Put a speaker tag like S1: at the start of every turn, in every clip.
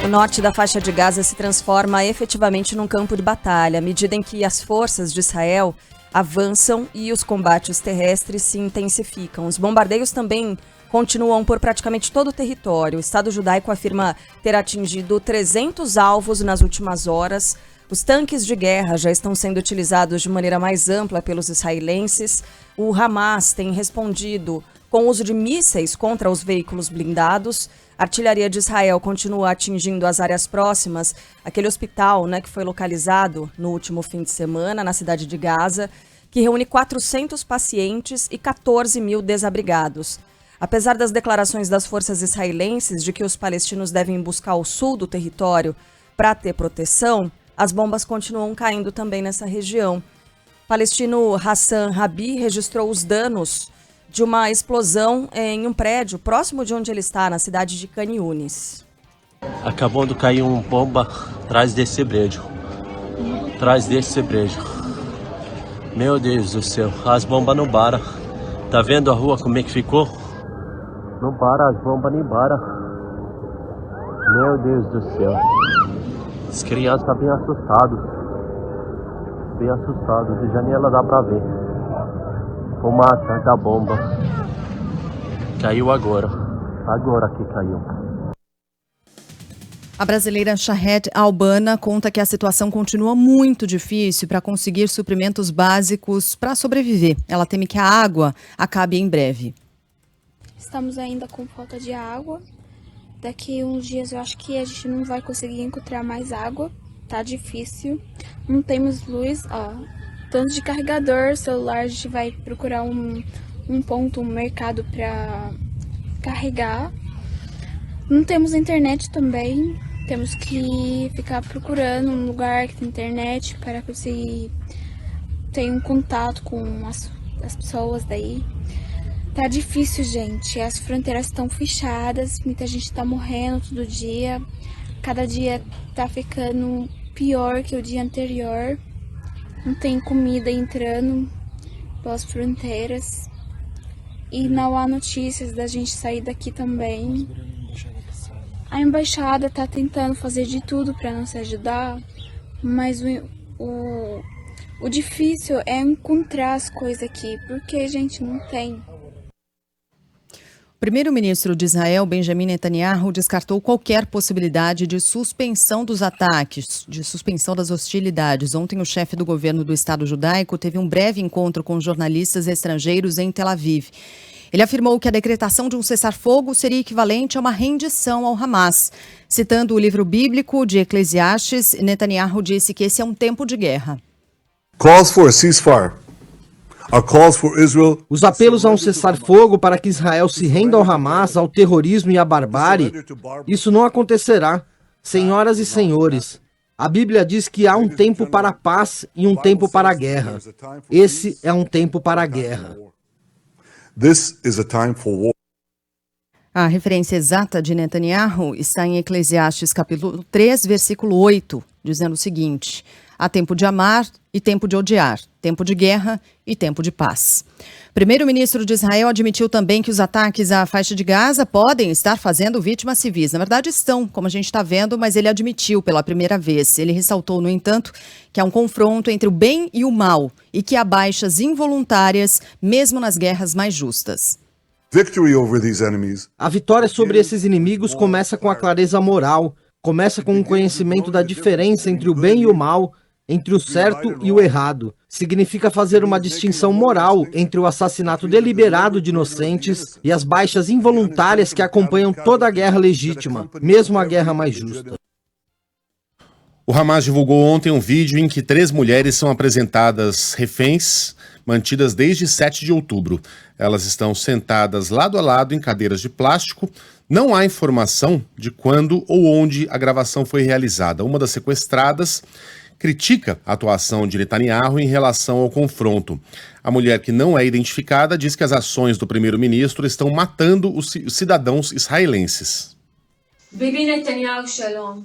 S1: O norte da faixa de Gaza se transforma efetivamente num campo de batalha, à medida em que as forças de Israel avançam e os combates terrestres se intensificam. Os bombardeios também continuam por praticamente todo o território. O Estado judaico afirma ter atingido 300 alvos nas últimas horas. Os tanques de guerra já estão sendo utilizados de maneira mais ampla pelos israelenses. O Hamas tem respondido com o uso de mísseis contra os veículos blindados. A artilharia de Israel continua atingindo as áreas próximas, aquele hospital, que foi localizado no último fim de semana na cidade de Gaza, que reúne 400 pacientes e 14 mil desabrigados. Apesar das declarações das forças israelenses de que os palestinos devem buscar o sul do território para ter proteção, as bombas continuam caindo também nessa região. O palestino Hassan Rabi registrou os danos de uma explosão em um prédio próximo de onde ele está, na cidade de Khan Yunis.
S2: Acabou de cair uma bomba atrás desse prédio. Meu Deus do céu, as bombas não param. Tá vendo a rua como é que ficou? Não para, as bombas nem param. Meu Deus do céu. As crianças estão bem assustadas. De janela dá pra ver. Fumaça da bomba. Caiu agora que caiu.
S1: A brasileira Shahed Albana conta que a situação continua muito difícil para conseguir suprimentos básicos para sobreviver. Ela teme que a água acabe em breve.
S3: Estamos ainda com falta de água. Daqui uns dias eu acho que a gente não vai conseguir encontrar mais água. Tá difícil. Não temos luz, tanto de carregador, celular, a gente vai procurar um mercado para carregar. Não temos internet também, temos que ficar procurando um lugar que tem internet para conseguir ter um contato com as pessoas daí. Tá difícil, gente, as fronteiras estão fechadas, muita gente tá morrendo todo dia, cada dia tá ficando pior que o dia anterior. Não tem comida entrando pelas fronteiras. E não há notícias da gente sair daqui também. A embaixada está tentando fazer de tudo para nos ajudar, mas o difícil é encontrar as coisas aqui, porque a gente não tem.
S1: O primeiro-ministro de Israel, Benjamin Netanyahu, descartou qualquer possibilidade de suspensão dos ataques, de suspensão das hostilidades. Ontem, o chefe do governo do Estado judaico teve um breve encontro com jornalistas estrangeiros em Tel Aviv. Ele afirmou que a decretação de um cessar-fogo seria equivalente a uma rendição ao Hamas. Citando o livro bíblico de Eclesiastes, Netanyahu disse que esse é um tempo de guerra.
S4: Calls for a ceasefire.
S5: Os apelos a um cessar-fogo para que Israel se renda ao Hamas, ao terrorismo e à barbárie, isso não acontecerá. Senhoras e senhores, a Bíblia diz que há um tempo para a paz e um tempo para a guerra. Esse é um tempo para a guerra.
S1: A referência exata de Netanyahu está em Eclesiastes capítulo 3, versículo 8, dizendo o seguinte: há tempo de amar e tempo de odiar, tempo de guerra e tempo de paz. O primeiro-ministro de Israel admitiu também que os ataques à faixa de Gaza podem estar fazendo vítimas civis. Na verdade estão, como a gente está vendo, mas ele admitiu pela primeira vez. Ele ressaltou, no entanto, que há um confronto entre o bem e o mal e que há baixas involuntárias, mesmo nas guerras mais justas.
S5: A vitória sobre esses inimigos começa com a clareza moral, começa com o conhecimento da diferença entre o bem e o mal, entre o certo e o errado. Significa fazer uma distinção moral entre o assassinato deliberado de inocentes e as baixas involuntárias que acompanham toda a guerra legítima, mesmo a guerra mais justa.
S6: O Hamas divulgou ontem um vídeo em que 3 mulheres são apresentadas reféns, mantidas desde 7 de outubro. Elas estão sentadas lado a lado em cadeiras de plástico. Não há informação de quando ou onde a gravação foi realizada. Uma das sequestradas critica a atuação de Netanyahu em relação ao confronto. A mulher, que não é identificada, diz que as ações do primeiro-ministro estão matando os cidadãos israelenses.
S7: Bibi Netanyahu, shalom.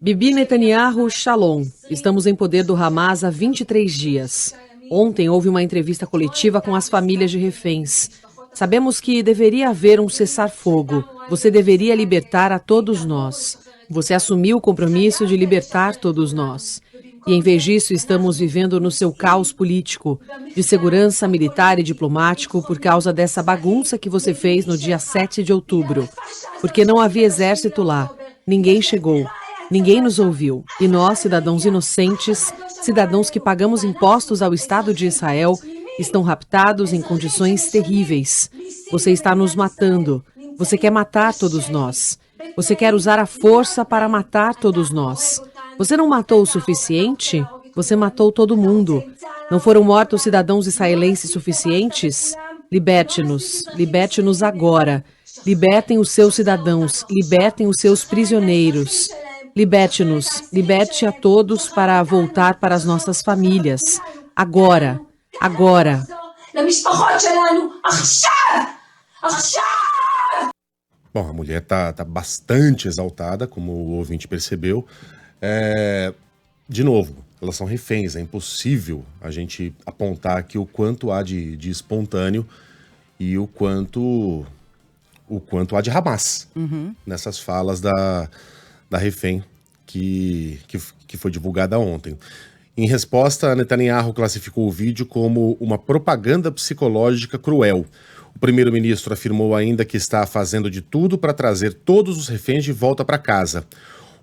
S8: Bibi Netanyahu, shalom. Estamos em poder do Hamas há 23 dias. Ontem houve uma entrevista coletiva com as famílias de reféns. Sabemos que deveria haver um cessar-fogo. Você deveria libertar a todos nós. Você assumiu o compromisso de libertar todos nós. E em vez disso, estamos vivendo no seu caos político, de segurança militar e diplomático por causa dessa bagunça que você fez no dia 7 de outubro. Porque não havia exército lá. Ninguém chegou. Ninguém nos ouviu. E nós, cidadãos inocentes, cidadãos que pagamos impostos ao Estado de Israel, estão raptados em condições terríveis. Você está nos matando. Você quer matar todos nós. Você quer usar a força para matar todos nós. Você não matou o suficiente? Você matou todo mundo. Não foram mortos cidadãos israelenses suficientes? Liberte-nos. Liberte-nos agora. Libertem os seus cidadãos. Libertem os seus prisioneiros. Liberte-nos. Liberte a todos para voltar para as nossas famílias. Agora. Agora.
S6: Bom, a mulher tá bastante exaltada, como o ouvinte percebeu. De novo, elas são reféns, é impossível a gente apontar aqui o quanto há de espontâneo e o quanto há de Hamas nessas falas da refém que foi divulgada ontem. Em resposta, Netanyahu classificou o vídeo como uma propaganda psicológica cruel. O primeiro-ministro afirmou ainda que está fazendo de tudo para trazer todos os reféns de volta para casa.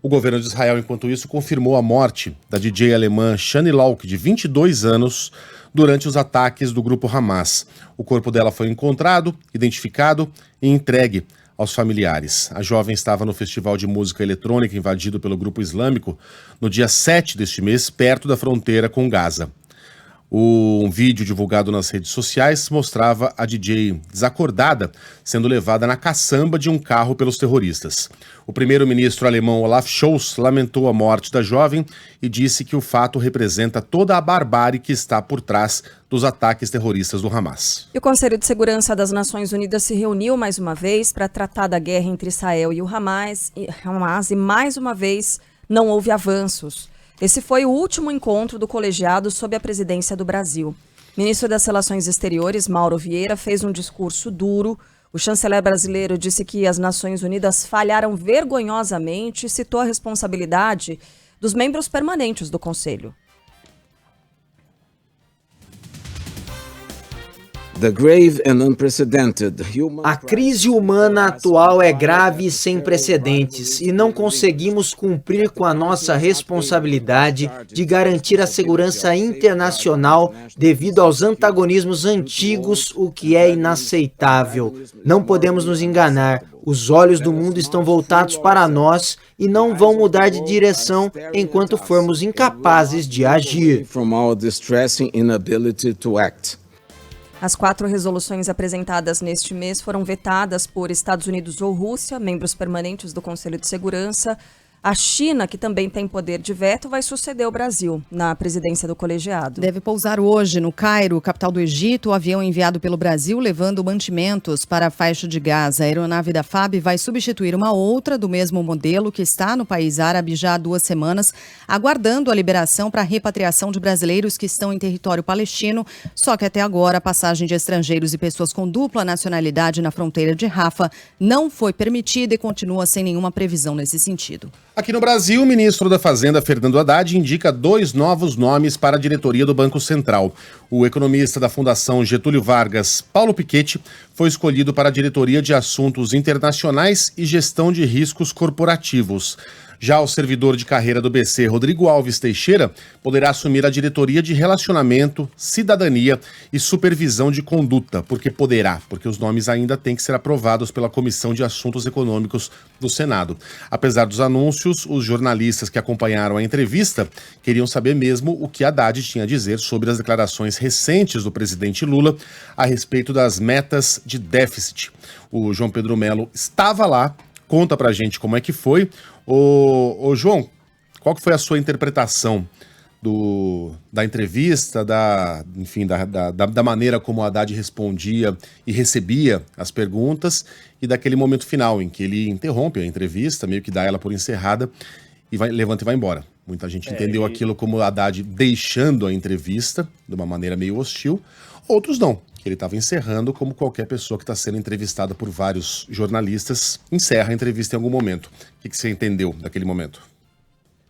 S6: O governo de Israel, enquanto isso, confirmou a morte da DJ alemã Shani Lauk, de 22 anos, durante os ataques do grupo Hamas. O corpo dela foi encontrado, identificado e entregue aos familiares. A jovem estava no festival de música eletrônica invadido pelo grupo islâmico no dia 7 deste mês, perto da fronteira com Gaza. Um vídeo divulgado nas redes sociais mostrava a DJ desacordada sendo levada na caçamba de um carro pelos terroristas. O primeiro-ministro alemão Olaf Scholz lamentou a morte da jovem e disse que o fato representa toda a barbárie que está por trás dos ataques terroristas do Hamas.
S1: E o Conselho de Segurança das Nações Unidas se reuniu mais uma vez para tratar da guerra entre Israel e o Hamas e mais uma vez não houve avanços. Esse foi o último encontro do colegiado sob a presidência do Brasil. O ministro das Relações Exteriores, Mauro Vieira, fez um discurso duro. O chanceler brasileiro disse que as Nações Unidas falharam vergonhosamente e citou a responsabilidade dos membros permanentes do Conselho.
S9: A crise humana atual é grave e sem precedentes, e não conseguimos cumprir com a nossa responsabilidade de garantir a segurança internacional devido aos antagonismos antigos, o que é inaceitável. Não podemos nos enganar. Os olhos do mundo estão voltados para nós e não vão mudar de direção enquanto formos incapazes de agir.
S1: As 4 resoluções apresentadas neste mês foram vetadas por Estados Unidos ou Rússia, membros permanentes do Conselho de Segurança. A China, que também tem poder de veto, vai suceder o Brasil na presidência do colegiado.
S10: Deve pousar hoje no Cairo, capital do Egito, o avião enviado pelo Brasil levando mantimentos para a faixa de Gaza. A aeronave da FAB vai substituir uma outra do mesmo modelo que está no país árabe já há 2 semanas, aguardando a liberação para a repatriação de brasileiros que estão em território palestino. Só que até agora a passagem de estrangeiros e pessoas com dupla nacionalidade na fronteira de Rafah não foi permitida e continua sem nenhuma previsão nesse sentido.
S6: Aqui no Brasil, o ministro da Fazenda, Fernando Haddad, indica 2 novos nomes para a diretoria do Banco Central. O economista da Fundação Getúlio Vargas, Paulo Piketty, foi escolhido para a diretoria de Assuntos Internacionais e Gestão de Riscos Corporativos. Já o servidor de carreira do BC, Rodrigo Alves Teixeira, poderá assumir a diretoria de Relacionamento, Cidadania e Supervisão de Conduta. Porque os nomes ainda têm que ser aprovados pela Comissão de Assuntos Econômicos do Senado. Apesar dos anúncios, os jornalistas que acompanharam a entrevista queriam saber mesmo o que Haddad tinha a dizer sobre as declarações recentes do presidente Lula a respeito das metas de déficit. O João Pedro Melo estava lá. Conta pra gente como é que foi. Ô João, qual que foi a sua interpretação da entrevista, da maneira como o Haddad respondia e recebia as perguntas e daquele momento final em que ele interrompe a entrevista, meio que dá ela por encerrada e levanta e vai embora. Muita gente entendeu aquilo como o Haddad deixando a entrevista de uma maneira meio hostil, outros não, que ele estava encerrando, como qualquer pessoa que está sendo entrevistada por vários jornalistas encerra a entrevista em algum momento. O que você entendeu daquele momento?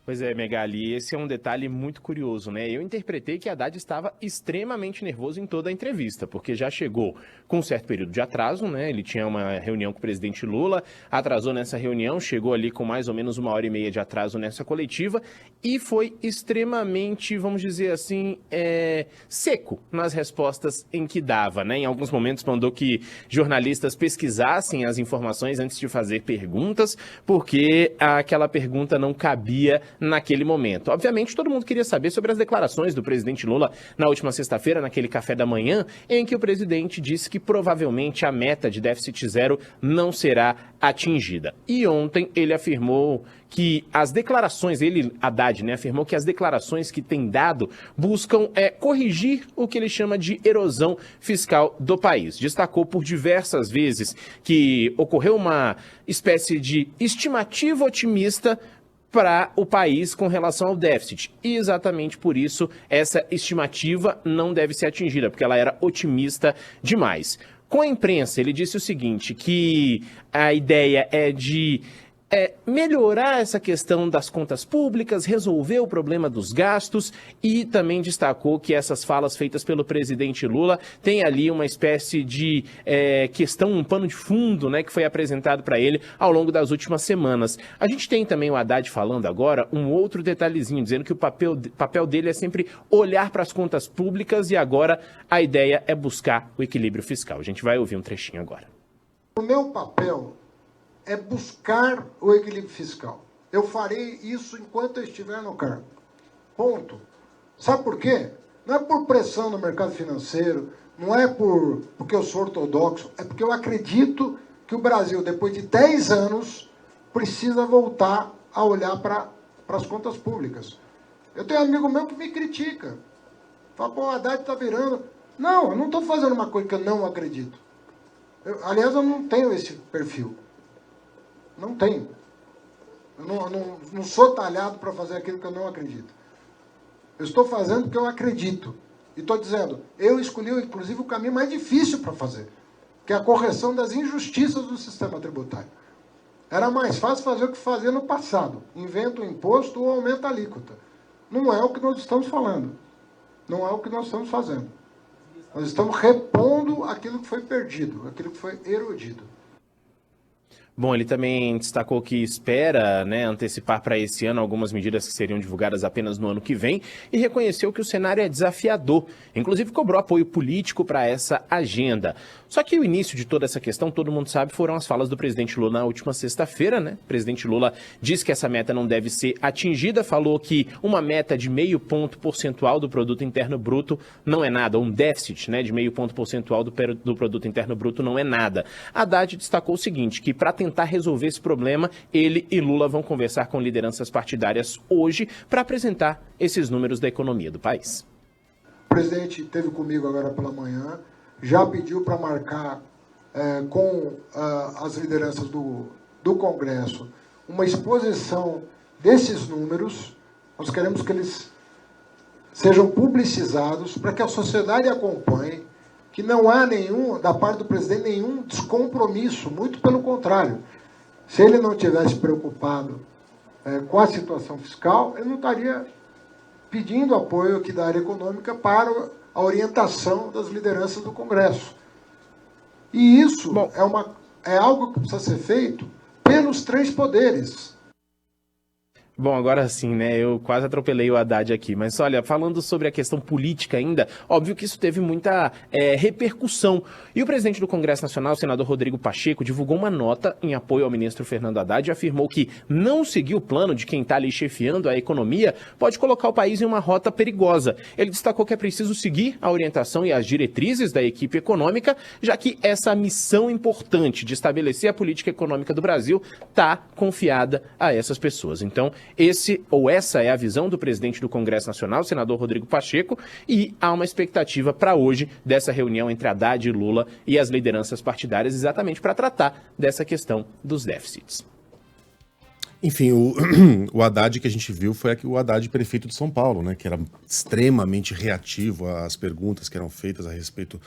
S11: Pois é, Megali, esse é um detalhe muito curioso, né? Eu interpretei que Haddad estava extremamente nervoso em toda a entrevista, porque já chegou com um certo período de atraso, né? Ele tinha uma reunião com o presidente Lula, atrasou nessa reunião, chegou ali com mais ou menos 1h30 de atraso nessa coletiva e foi extremamente, vamos dizer assim, seco nas respostas em que dava, né? Em alguns momentos mandou que jornalistas pesquisassem as informações antes de fazer perguntas, porque aquela pergunta não cabia naquele momento. Obviamente, todo mundo queria saber sobre as declarações do presidente Lula na última sexta-feira, naquele café da manhã, em que o presidente disse que provavelmente a meta de déficit zero não será atingida. E ontem ele afirmou que as declarações, Haddad, né, afirmou que as declarações que tem dado buscam corrigir o que ele chama de erosão fiscal do país. Destacou por diversas vezes que ocorreu uma espécie de estimativa otimista para o país com relação ao déficit. E exatamente por isso essa estimativa não deve ser atingida, porque ela era otimista demais. Com a imprensa, ele disse o seguinte, que a ideia é de melhorar essa questão das contas públicas, resolver o problema dos gastos e também destacou que essas falas feitas pelo presidente Lula têm ali uma espécie de questão, um pano de fundo, né, que foi apresentado para ele ao longo das últimas semanas. A gente tem também o Haddad falando agora um outro detalhezinho, dizendo que o papel dele é sempre olhar para as contas públicas e agora a ideia é buscar o equilíbrio fiscal. A gente vai ouvir um trechinho agora.
S12: O meu papel é buscar o equilíbrio fiscal. Eu farei isso enquanto eu estiver no cargo. Ponto. Sabe por quê? Não é por pressão no mercado financeiro, não é porque eu sou ortodoxo, é porque eu acredito que o Brasil, depois de 10 anos, precisa voltar a olhar para as contas públicas. Eu tenho um amigo meu que me critica. Fala, pô, o Haddad está virando... Não, eu não estou fazendo uma coisa que eu não acredito. Aliás, eu não tenho esse perfil. Não tenho. Eu não sou talhado para fazer aquilo que eu não acredito. Eu estou fazendo porque eu acredito. E estou dizendo, eu escolhi, inclusive, o caminho mais difícil para fazer, que é a correção das injustiças do sistema tributário. Era mais fácil fazer o que fazia no passado. Inventa o imposto ou aumenta a alíquota. Não é o que nós estamos falando. Não é o que nós estamos fazendo. Nós estamos repondo aquilo que foi perdido, aquilo que foi erodido.
S11: Bom, ele também destacou que espera, né, antecipar para esse ano algumas medidas que seriam divulgadas apenas no ano que vem e reconheceu que o cenário é desafiador. Inclusive cobrou apoio político para essa agenda. Só que o início de toda essa questão, todo mundo sabe, foram as falas do presidente Lula na última sexta-feira, né? O presidente Lula disse que essa meta não deve ser atingida, falou que uma meta de 0,5 ponto percentual do produto interno bruto não é nada, um déficit, né, de 0,5 ponto percentual do produto interno bruto não é nada. Haddad destacou o seguinte, que para tentar resolver esse problema, ele e Lula vão conversar com lideranças partidárias hoje para apresentar esses números da economia do país.
S12: O presidente esteve comigo agora pela manhã, já pediu para marcar com as lideranças do Congresso uma exposição desses números. Nós queremos que eles sejam publicizados para que a sociedade acompanhe, que não há da parte do presidente, nenhum descompromisso, muito pelo contrário. Se ele não tivesse preocupado com a situação fiscal, ele não estaria pedindo apoio aqui da área econômica para a orientação das lideranças do Congresso. E isso é algo que precisa ser feito pelos 3 poderes.
S11: Bom, agora sim, né? Eu quase atropelei o Haddad aqui. Mas olha, falando sobre a questão política ainda, óbvio que isso teve muita repercussão. E o presidente do Congresso Nacional, o senador Rodrigo Pacheco, divulgou uma nota em apoio ao ministro Fernando Haddad e afirmou que não seguir o plano de quem está ali chefiando a economia pode colocar o país em uma rota perigosa. Ele destacou que é preciso seguir a orientação e as diretrizes da equipe econômica, já que essa missão importante de estabelecer a política econômica do Brasil está confiada a essas pessoas. Então, essa é a visão do presidente do Congresso Nacional, o senador Rodrigo Pacheco, e há uma expectativa para hoje dessa reunião entre Haddad e Lula e as lideranças partidárias, exatamente para tratar dessa questão dos déficits.
S6: Enfim, o Haddad que a gente viu foi o Haddad prefeito de São Paulo, né, que era extremamente reativo às perguntas que eram feitas a respeito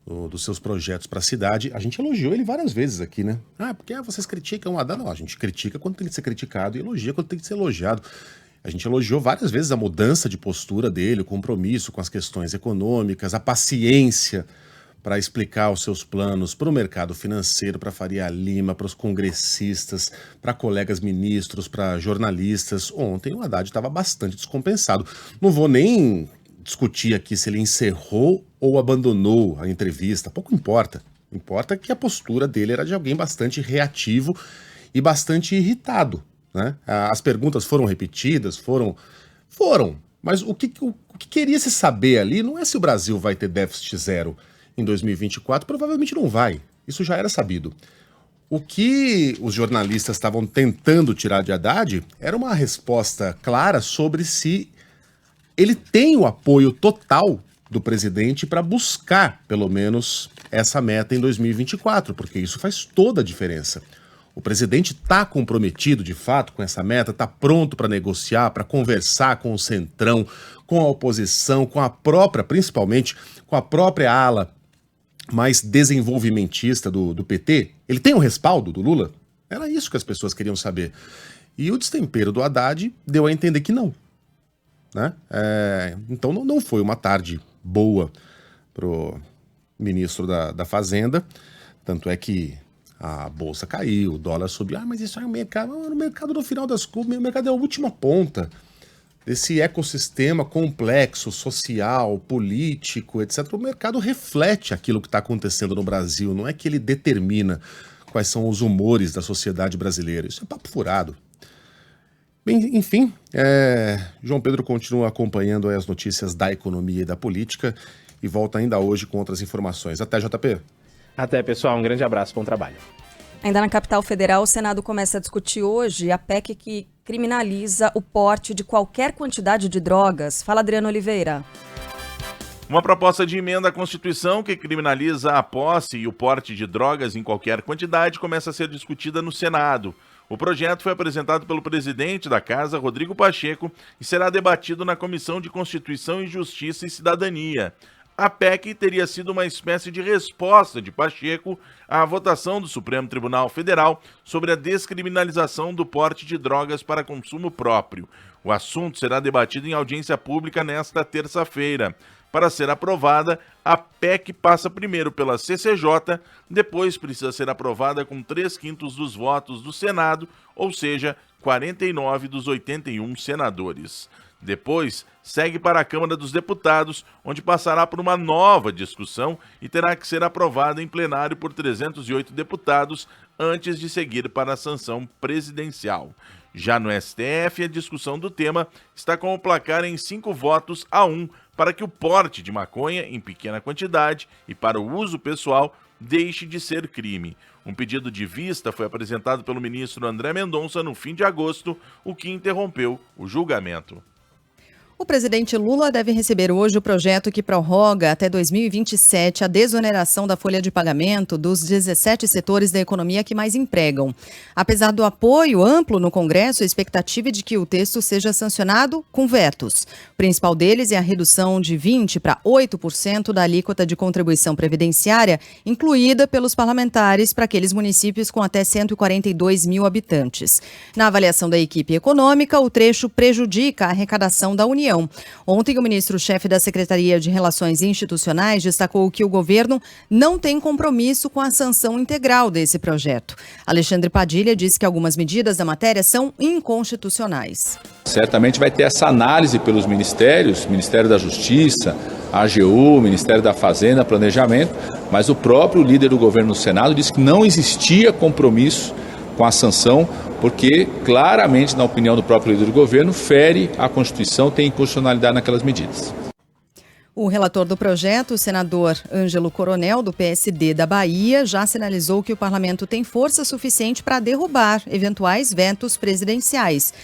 S6: dos seus projetos para a cidade. A gente elogiou ele várias vezes aqui, né? Porque vocês criticam o Haddad. Não, a gente critica quando tem que ser criticado e elogia quando tem que ser elogiado. A gente elogiou várias vezes a mudança de postura dele, o compromisso com as questões econômicas, a paciência para explicar os seus planos para o mercado financeiro, para Faria Lima, para os congressistas, para colegas ministros, para jornalistas. Ontem o Haddad estava bastante descompensado. Não vou nem discutir aqui se ele encerrou ou abandonou a entrevista, pouco importa. Importa que a postura dele era de alguém bastante reativo e bastante irritado, né? As perguntas foram repetidas, foram, mas o que queria se saber ali não é se o Brasil vai ter déficit zero em 2024, provavelmente não vai, isso já era sabido. O que os jornalistas estavam tentando tirar de Haddad era uma resposta clara sobre se ele tem o apoio total do presidente para buscar, pelo menos, essa meta em 2024, porque isso faz toda a diferença. O presidente está comprometido, de fato, com essa meta, está pronto para negociar, para conversar com o Centrão, com a oposição, com a própria, principalmente, com a própria ala mais desenvolvimentista do PT? Ele tem o respaldo do Lula? Era isso que as pessoas queriam saber. E o destempero do Haddad deu a entender que não. Né? Então não foi uma tarde boa pro ministro da Fazenda, tanto é que a bolsa caiu, o dólar subiu. Mas isso é o mercado no final das contas, o mercado é a última ponta desse ecossistema complexo, social, político, etc. O mercado reflete aquilo que está acontecendo no Brasil, não é que ele determina quais são os humores da sociedade brasileira. Isso é papo furado. Bem, enfim, João Pedro continua acompanhando as notícias da economia e da política e volta ainda hoje com outras informações. Até, JP.
S11: Até, pessoal. Um grande abraço. Bom trabalho.
S1: Ainda na capital federal, o Senado começa a discutir hoje a PEC que criminaliza o porte de qualquer quantidade de drogas. Fala, Adriano Oliveira.
S13: Uma proposta de emenda à Constituição que criminaliza a posse e o porte de drogas em qualquer quantidade começa a ser discutida no Senado. O projeto foi apresentado pelo presidente da Casa, Rodrigo Pacheco, e será debatido na Comissão de Constituição e Justiça e Cidadania. A PEC teria sido uma espécie de resposta de Pacheco à votação do Supremo Tribunal Federal sobre a descriminalização do porte de drogas para consumo próprio. O assunto será debatido em audiência pública nesta terça-feira. Para ser aprovada, a PEC passa primeiro pela CCJ, depois precisa ser aprovada com 3/5 dos votos do Senado, ou seja, 49 dos 81 senadores. Depois, segue para a Câmara dos Deputados, onde passará por uma nova discussão e terá que ser aprovada em plenário por 308 deputados, antes de seguir para a sanção presidencial. Já no STF, a discussão do tema está com o placar em 5-1 para que o porte de maconha em pequena quantidade e para o uso pessoal deixe de ser crime. Um pedido de vista foi apresentado pelo ministro André Mendonça no fim de agosto, o que interrompeu o julgamento.
S10: O presidente Lula deve receber hoje o projeto que prorroga até 2027 a desoneração da folha de pagamento dos 17 setores da economia que mais empregam. Apesar do apoio amplo no Congresso, a expectativa é de que o texto seja sancionado com vetos. O principal deles é a redução de 20% para 8% da alíquota de contribuição previdenciária, incluída pelos parlamentares para aqueles municípios com até 142 mil habitantes. Na avaliação da equipe econômica, o trecho prejudica a arrecadação da União. Ontem, o ministro-chefe da Secretaria de Relações Institucionais destacou que o governo não tem compromisso com a sanção integral desse projeto. Alexandre Padilha disse que algumas medidas da matéria são inconstitucionais.
S14: Certamente vai ter essa análise pelos ministérios, Ministério da Justiça, AGU, Ministério da Fazenda, Planejamento, mas o próprio líder do governo no Senado disse que não existia compromisso com a sanção, porque claramente, na opinião do próprio líder do governo, fere a Constituição, tem inconstitucionalidade naquelas medidas.
S10: O relator do projeto, o senador Ângelo Coronel, do PSD da Bahia, já sinalizou que o parlamento tem força suficiente para derrubar eventuais vetos presidenciais.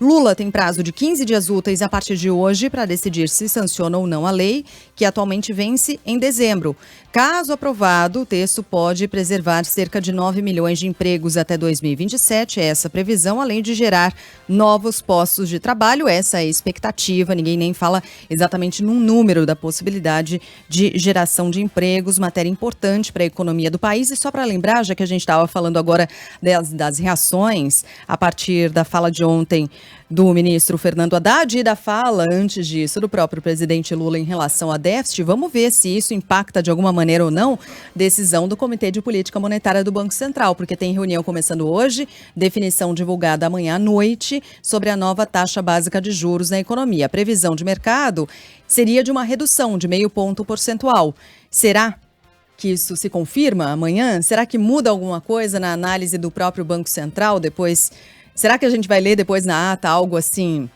S10: Lula tem prazo de 15 dias úteis a partir de hoje para decidir se sanciona ou não a lei, que atualmente vence em dezembro. Caso aprovado, o texto pode preservar cerca de 9 milhões de empregos até 2027, é essa previsão, além de gerar novos postos de trabalho. Essa é a expectativa, ninguém nem fala exatamente num número da possibilidade de geração de empregos, matéria importante para a economia do país. E só para lembrar, já que a gente estava falando agora das reações a partir da fala de ontem do ministro Fernando Haddad e da fala, antes disso, do próprio presidente Lula em relação a déficit, vamos ver se isso impacta de alguma maneira ou não decisão do Comitê de Política Monetária do Banco Central, porque tem reunião começando hoje, definição divulgada amanhã à noite sobre a nova taxa básica de juros na economia. A previsão de mercado seria de uma redução de 0,5 ponto percentual. Será que isso se confirma amanhã? Será que muda alguma coisa na análise do próprio Banco Central depois? Será que a gente vai ler depois na ata algo assim?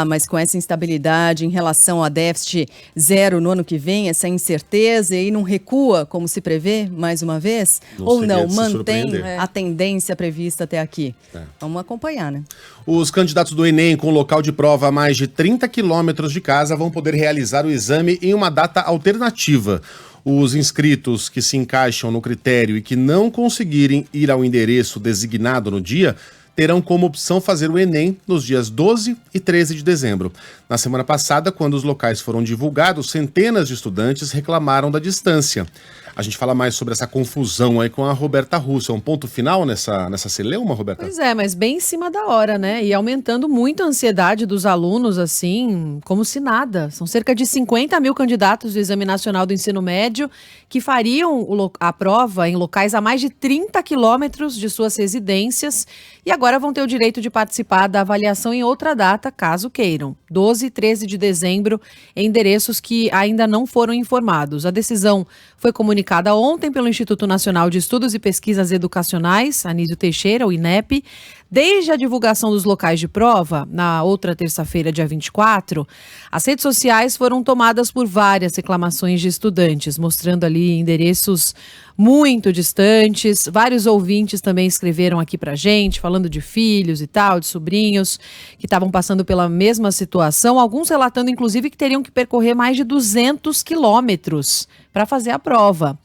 S10: Mas com essa instabilidade em relação a déficit zero no ano que vem, essa incerteza, e aí não recua como se prevê mais uma vez? Ou não, mantém a tendência prevista até aqui? Vamos acompanhar, né?
S6: Os candidatos do Enem com local de prova a mais de 30 quilômetros de casa vão poder realizar o exame em uma data alternativa. Os inscritos que se encaixam no critério e que não conseguirem ir ao endereço designado no dia terão como opção fazer o Enem nos dias 12 e 13 de dezembro. Na semana passada, quando os locais foram divulgados, centenas de estudantes reclamaram da distância. A gente fala mais sobre essa confusão aí com a Roberta Russo. É um ponto final nessa celeuma, Roberta?
S8: Pois é, mas bem em cima da hora, né? E aumentando muito a ansiedade dos alunos, assim, como se nada. São cerca de 50 mil candidatos do Exame Nacional do Ensino Médio que fariam a prova em locais a mais de 30 quilômetros de suas residências e agora vão ter o direito de participar da avaliação em outra data, caso queiram. 12 e 13 de dezembro, em endereços que ainda não foram informados. A decisão foi comunicada ontem pelo Instituto Nacional de Estudos e Pesquisas Educacionais, Anísio Teixeira, o INEP. Desde a divulgação dos locais de prova, na outra terça-feira, dia 24, as redes sociais foram tomadas por várias reclamações de estudantes, mostrando ali endereços muito distantes. Vários ouvintes também escreveram aqui pra gente, falando de filhos e tal, de sobrinhos, que estavam passando pela mesma situação, alguns relatando, inclusive, que teriam que percorrer mais de 200 quilômetros para fazer a prova.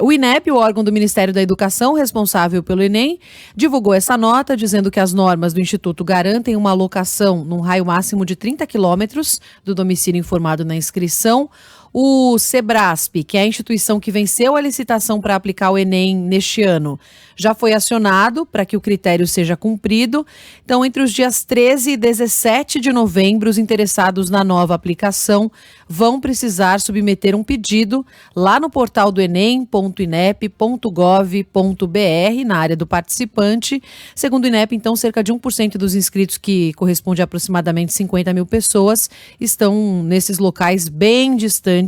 S8: O INEP, o órgão do Ministério da Educação responsável pelo Enem, divulgou essa nota dizendo que as normas do Instituto garantem uma alocação num raio máximo de 30 quilômetros do domicílio informado na inscrição. O Sebrasp, que é a instituição que venceu a licitação para aplicar o Enem neste ano, já foi acionado para que o critério seja cumprido. Então, entre os dias 13 e 17 de novembro, os interessados na nova aplicação vão precisar submeter um pedido lá no portal do enem.inep.gov.br, na área do participante. Segundo o INEP, então, cerca de 1% dos inscritos, que corresponde a aproximadamente 50 mil pessoas, estão nesses locais bem distantes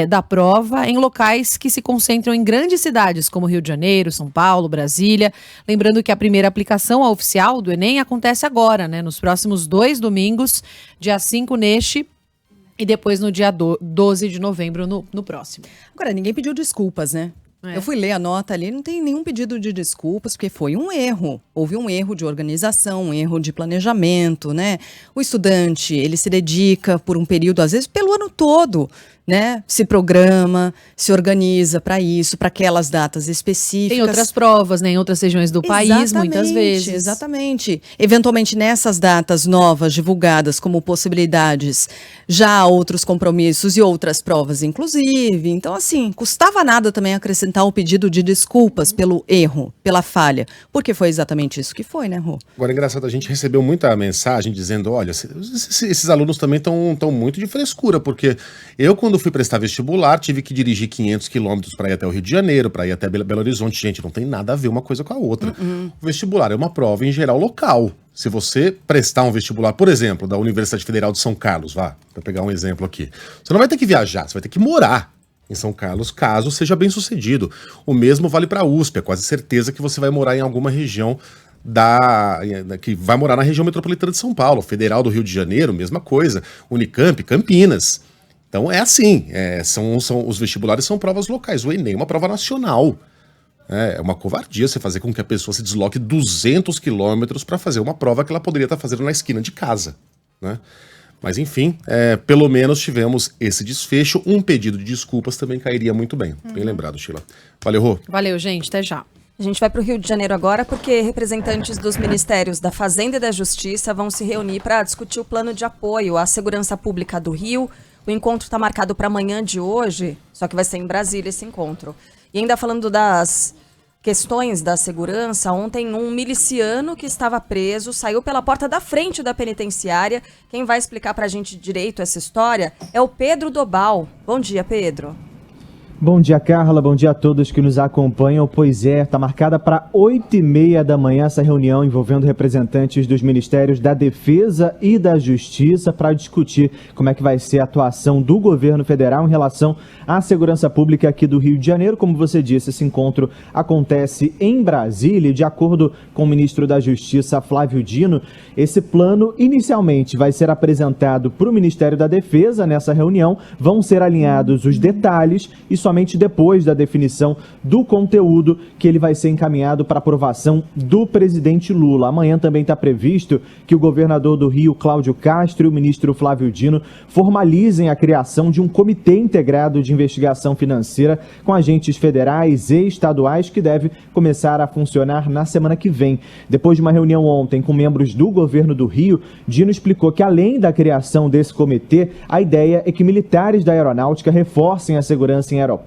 S8: da prova, em locais que se concentram em grandes cidades como Rio de Janeiro, São Paulo, Brasília. Lembrando que a primeira aplicação oficial do Enem acontece agora, né, nos próximos 2 domingos, dia 5 neste e depois no dia 12 de novembro no próximo.
S10: Agora, ninguém pediu desculpas, né? Eu fui ler a nota ali, não tem nenhum pedido de desculpas, porque foi um erro. Houve um erro de organização, um erro de planejamento, né? O estudante, ele se dedica por um período, às vezes pelo ano todo, né? Se programa, se organiza para isso, para aquelas datas específicas.
S8: Tem outras provas, né? Em outras regiões do país, muitas vezes.
S10: Exatamente. Eventualmente, nessas datas novas divulgadas como possibilidades, já há outros compromissos e outras provas, inclusive. Então, assim, custava nada também acrescentar o pedido de desculpas pelo erro, pela falha, porque foi exatamente isso que foi, né, Rô?
S6: Agora, é engraçado, a gente recebeu muita mensagem dizendo, olha, esses alunos também estão muito de frescura, porque eu, quando fui prestar vestibular, tive que dirigir 500 quilômetros para ir até o Rio de Janeiro, para ir até Belo Horizonte. Gente, não tem nada a ver uma coisa com a outra. O vestibular é uma prova, em geral, local. Se você prestar um vestibular, por exemplo, da Universidade Federal de São Carlos, para pegar um exemplo aqui, você não vai ter que viajar, você vai ter que morar em São Carlos, caso seja bem sucedido. O mesmo vale para a USP, é quase certeza que você vai morar em alguma região que vai morar na região metropolitana de São Paulo. Federal do Rio de Janeiro, mesma coisa. Unicamp, Campinas. Então é assim, os vestibulares são provas locais, o Enem é uma prova nacional. É uma covardia você fazer com que a pessoa se desloque 200 quilômetros para fazer uma prova que ela poderia estar fazendo na esquina de casa, né? Mas enfim, pelo menos tivemos esse desfecho. Um pedido de desculpas também cairia muito bem. Bem lembrado, Sheila. Valeu, Rô.
S8: Valeu, gente. Até já.
S1: A gente vai para o Rio de Janeiro agora porque representantes dos Ministérios da Fazenda e da Justiça vão se reunir para discutir o plano de apoio à segurança pública do Rio. O encontro está marcado para amanhã de hoje, só que vai ser em Brasília esse encontro. E ainda falando das questões da segurança, ontem um miliciano que estava preso saiu pela porta da frente da penitenciária. Quem vai explicar para a gente direito essa história é o Pedro Dobal. Bom dia, Pedro.
S15: Bom dia, Carla. Bom dia a todos que nos acompanham. Pois é, está marcada para 8h30 da manhã essa reunião envolvendo representantes dos Ministérios da Defesa e da Justiça para discutir como é que vai ser a atuação do governo federal em relação à segurança pública aqui do Rio de Janeiro. Como você disse, esse encontro acontece em Brasília e, de acordo com o ministro da Justiça, Flávio Dino, esse plano inicialmente vai ser apresentado para o Ministério da Defesa nessa reunião. Vão ser alinhados os detalhes e somente depois da definição do conteúdo que ele vai ser encaminhado para aprovação do presidente Lula. Amanhã também está previsto que o governador do Rio, Cláudio Castro, e o ministro Flávio Dino formalizem a criação de um comitê integrado de investigação financeira com agentes federais e estaduais que deve começar a funcionar na semana que vem. Depois de uma reunião ontem com membros do governo do Rio, Dino explicou que, além da criação desse comitê, a ideia é que militares da aeronáutica reforcem a segurança em aeroportos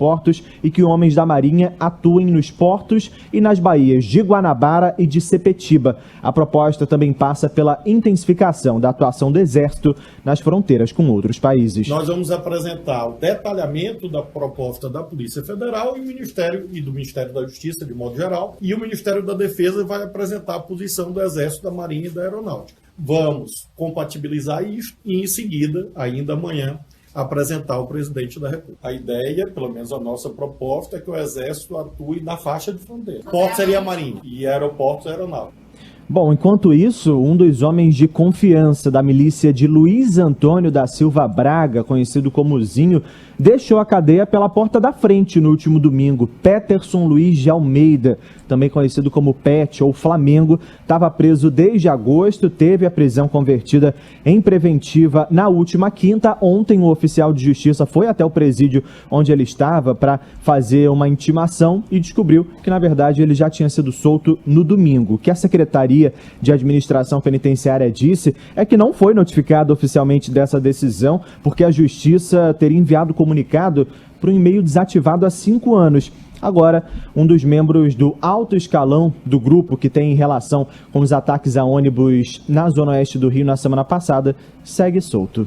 S15: e que homens da Marinha atuem nos portos e nas baías de Guanabara e de Sepetiba. A proposta também passa pela intensificação da atuação do Exército nas fronteiras com outros países.
S16: Nós vamos apresentar o detalhamento da proposta da Polícia Federal e do Ministério da Justiça, de modo geral, e o Ministério da Defesa vai apresentar a posição do Exército, da Marinha e da Aeronáutica. Vamos compatibilizar isso e, em seguida, ainda amanhã, apresentar ao presidente da República. A ideia, pelo menos a nossa proposta, é que o Exército atue na faixa de fronteira. Porto seria a Marinha e aeroportos aeronáutica.
S15: Bom, enquanto isso, um dos homens de confiança da milícia de Luiz Antônio da Silva Braga, conhecido como Zinho, deixou a cadeia pela porta da frente no último domingo. Peterson Luiz de Almeida, também conhecido como Pet ou Flamengo, estava preso desde agosto, teve a prisão convertida em preventiva na última quinta. Ontem o oficial de justiça foi até o presídio onde ele estava para fazer uma intimação e descobriu que, na verdade, ele já tinha sido solto no domingo. O que a Secretaria de Administração Penitenciária disse é que não foi notificado oficialmente dessa decisão, porque a Justiça teria enviado comunicado para um e-mail desativado há 5 anos. Agora, um dos membros do alto escalão do grupo que tem relação com os ataques a ônibus na zona oeste do Rio na semana passada segue solto.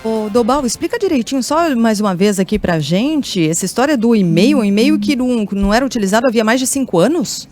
S10: Ô, Dobal, explica direitinho, só mais uma vez aqui pra gente, essa história do e-mail, um e-mail que não era utilizado havia mais de 5 anos?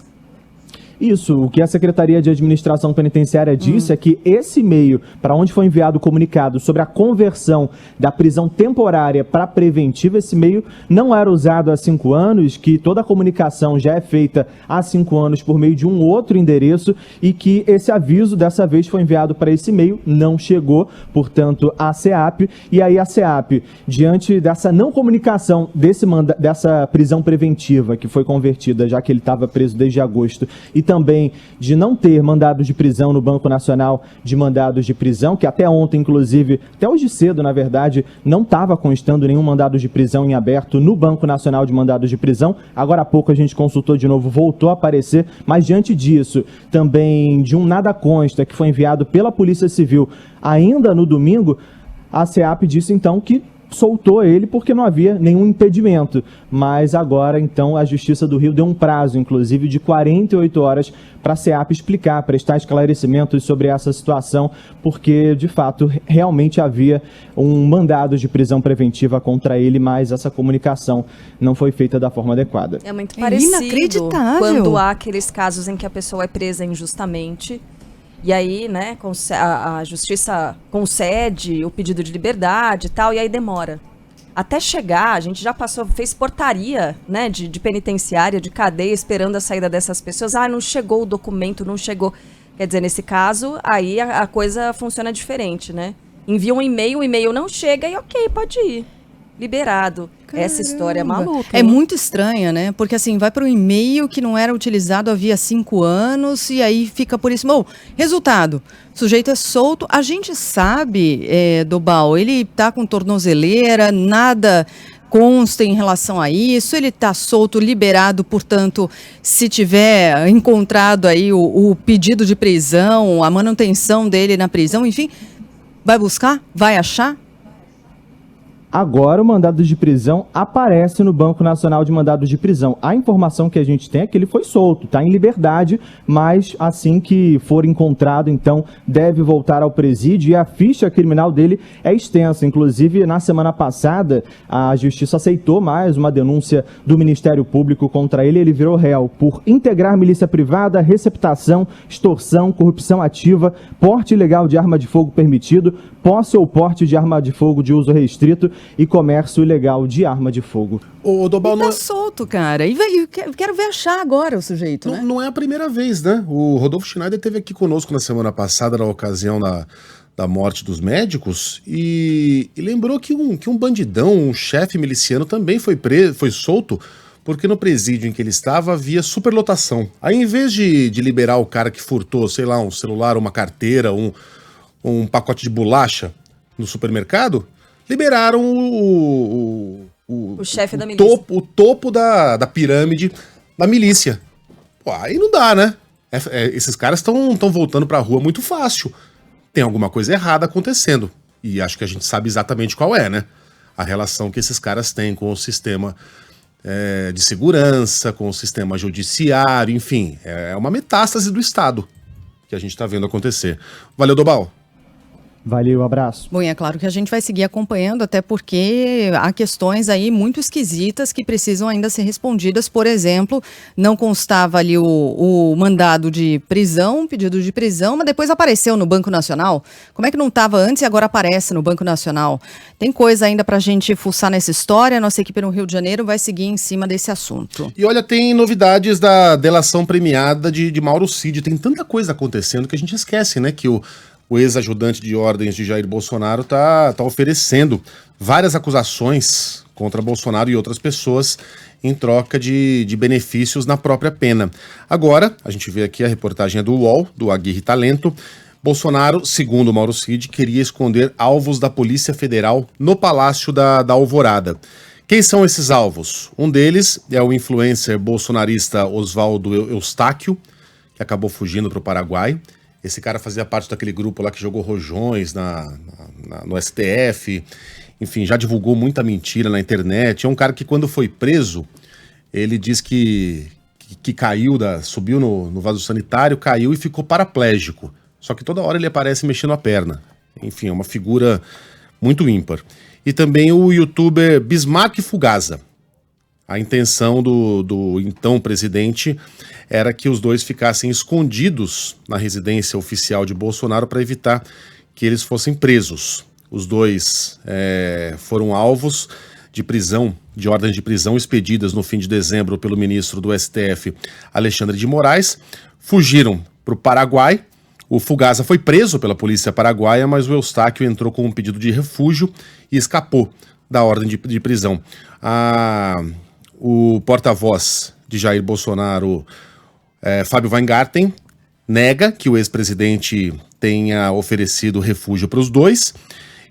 S15: Isso, o que a Secretaria de Administração Penitenciária disse é que esse e-mail, para onde foi enviado o comunicado sobre a conversão da prisão temporária para preventiva, esse e-mail não era usado há 5 anos, que toda a comunicação já é feita há 5 anos por meio de um outro endereço e que esse aviso dessa vez foi enviado para esse e-mail, não chegou, portanto, à SEAP. E aí a SEAP, diante dessa não comunicação dessa prisão preventiva que foi convertida, já que ele estava preso desde agosto, e também de não ter mandados de prisão no Banco Nacional de Mandados de Prisão, que até ontem, inclusive, até hoje cedo, na verdade, não estava constando nenhum mandado de prisão em aberto no Banco Nacional de Mandados de Prisão. Agora há pouco a gente consultou de novo, voltou a aparecer, mas diante disso, também de um nada consta que foi enviado pela Polícia Civil ainda no domingo, a SEAP disse então que soltou ele porque não havia nenhum impedimento, mas agora então a Justiça do Rio deu um prazo, inclusive de 48 horas para a SEAP explicar, prestar esclarecimentos sobre essa situação, porque de fato realmente havia um mandado de prisão preventiva contra ele, mas essa comunicação não foi feita da forma adequada.
S1: É muito parecido
S10: inacreditável
S1: quando há aqueles casos em que a pessoa é presa injustamente. E aí, né, a justiça concede o pedido de liberdade e tal, e aí demora. Até chegar, a gente já fez portaria, né, de penitenciária, de cadeia, esperando a saída dessas pessoas. Ah, não chegou o documento, não chegou. Quer dizer, nesse caso, aí a coisa funciona diferente, né? Envia um e-mail, o e-mail não chega e ok, pode ir. liberado. Essa história é maluca.
S10: É muito estranha, né? Porque assim, vai para um e-mail que não era utilizado havia 5 anos e aí fica por isso. Bom, resultado, o sujeito é solto. A gente sabe, Dobal, ele tá com tornozeleira, nada consta em relação a isso, ele está solto, liberado, portanto, se tiver encontrado aí o pedido de prisão, a manutenção dele na prisão, enfim, vai buscar? Vai achar?
S15: Agora o mandado de prisão aparece no Banco Nacional de Mandados de Prisão. A informação que a gente tem é que ele foi solto, está em liberdade, mas assim que for encontrado, então deve voltar ao presídio, e a ficha criminal dele é extensa. Inclusive, na semana passada, a Justiça aceitou mais uma denúncia do Ministério Público contra ele. Ele virou réu por integrar milícia privada, receptação, extorsão, corrupção ativa, porte ilegal de arma de fogo permitido, posse ou porte de arma de fogo de uso restrito e comércio ilegal de arma de fogo.
S10: O Dobal tá solto, cara. E eu quero ver achar agora o sujeito, né?
S6: Não é a primeira vez, né? O Rodolfo Schneider esteve aqui conosco na semana passada, na ocasião da morte dos médicos, e lembrou que um bandidão, um chefe miliciano, também foi solto, porque no presídio em que ele estava havia superlotação. Aí, em vez de liberar o cara que furtou, sei lá, um celular, uma carteira, um pacote de bolacha no supermercado, liberaram o
S1: chefe da milícia.
S6: O topo da pirâmide da milícia. Pô, aí não dá, né? Esses caras estão voltando pra rua muito fácil. Tem alguma coisa errada acontecendo. E acho que a gente sabe exatamente qual é, né? A relação que esses caras têm com o sistema de segurança, com o sistema judiciário, enfim. É uma metástase do Estado que a gente tá vendo acontecer. Valeu, Dobal.
S15: Valeu, abraço.
S10: Bom, e é claro que a gente vai seguir acompanhando, até porque há questões aí muito esquisitas que precisam ainda ser respondidas. Por exemplo, não constava ali o mandado de prisão, pedido de prisão, mas depois apareceu no Banco Nacional. Como é que não estava antes e agora aparece no Banco Nacional? Tem coisa ainda pra gente fuçar nessa história. Nossa equipe no Rio de Janeiro vai seguir em cima desse assunto.
S6: E olha, tem novidades da delação premiada de Mauro Cid. Tem tanta coisa acontecendo que a gente esquece, né, que o ex-ajudante de ordens de Jair Bolsonaro tá oferecendo várias acusações contra Bolsonaro e outras pessoas em troca de benefícios na própria pena. Agora, a gente vê aqui a reportagem do UOL, do Aguirre Talento. Bolsonaro, segundo Mauro Cid, queria esconder alvos da Polícia Federal no Palácio da Alvorada. Quem são esses alvos? Um deles é o influencer bolsonarista Oswaldo Eustáquio, que acabou fugindo para o Paraguai. Esse cara fazia parte daquele grupo lá que jogou rojões no STF, enfim, já divulgou muita mentira na internet. É um cara que, quando foi preso, ele diz que caiu, subiu no vaso sanitário, caiu e ficou paraplégico. Só que toda hora ele aparece mexendo a perna. Enfim, é uma figura muito ímpar. E também o youtuber Bismarck Fugaza. A intenção do então presidente era que os dois ficassem escondidos na residência oficial de Bolsonaro para evitar que eles fossem presos. Os dois foram alvos de prisão, de ordens de prisão expedidas no fim de dezembro pelo ministro do STF, Alexandre de Moraes, fugiram para o Paraguai. O Fugaza foi preso pela polícia paraguaia, mas o Eustáquio entrou com um pedido de refúgio e escapou da ordem de prisão. O porta-voz de Jair Bolsonaro, Fábio Weingarten, nega que o ex-presidente tenha oferecido refúgio para os dois